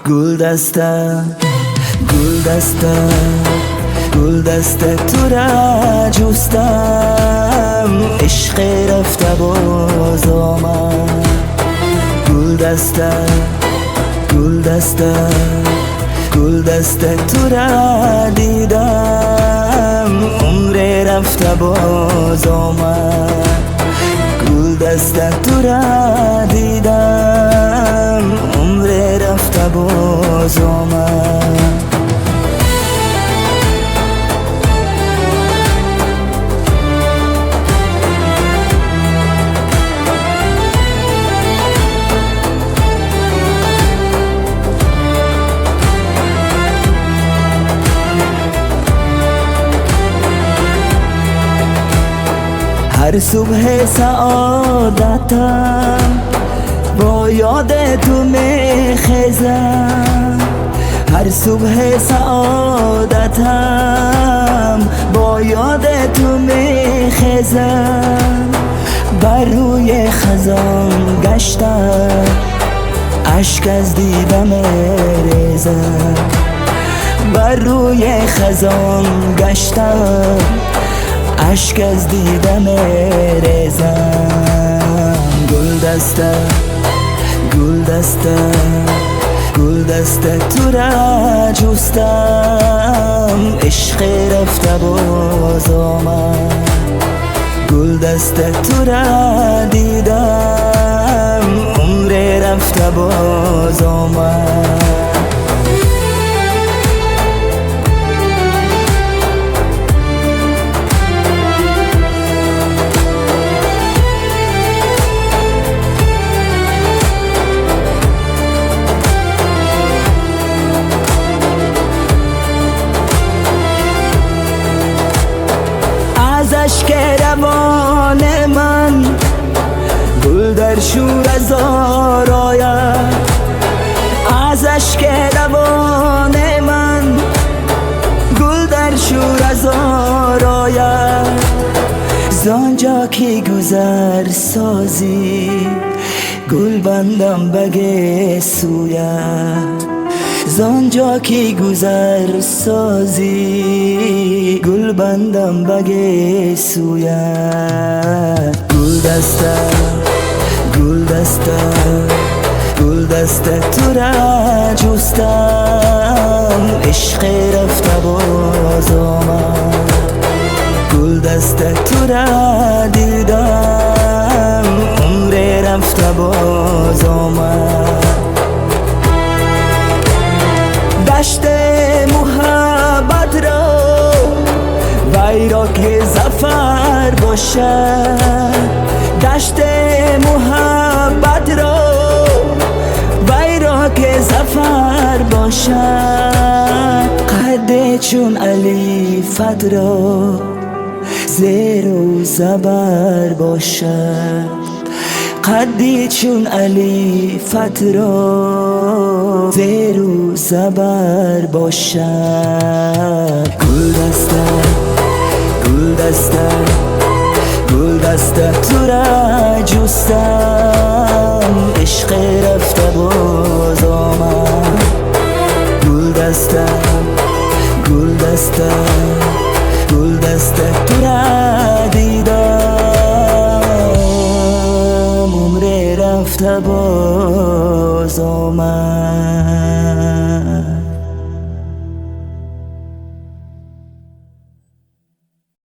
گلدستم گلدسته تو را جستم، عشق رفته باز آمد. گلدسته تو را دیدم، عمر رفته باز آمد. گلدسته تو را دیدم، عمر رفته باز آمد. هر صبح سعادتم با یاد تو میخیزم، هر صبح سعادتم با یاد تو میخیزم. بر روی خزان گشتم، اشک از دیده میریزم. بر روی خزان گشتم، اشک از دیده میریزم. گلدسته تو را جستم، عشق رفته باز آمد. گلدسته تو را دیدم، عمر رفته باز آمد. از اشک روان من گل در شور هزار آید، از اشک روان من گل در شور هزار آید. زانجا که گذر سازی گل بندم بگه سوید، زانجا که گذر سازی گل بندم بگه سوید. گلدسته تو را جستم، عشق رفته باز آمد. گلدسته تو را دیدم، عمر رفته باز آمد. دشت محبت را وی را که ظفر باشد، دشت محبت را وی را که ظفر باشد. قد چون علی فت را زیر و زبر باشد، قدی چون علی فت را زیر و زبر باشد. گلدسته تو را جستم، عشق رفته باز آمد. گلدسته تو را دیدم، عمر رفته باز آمد.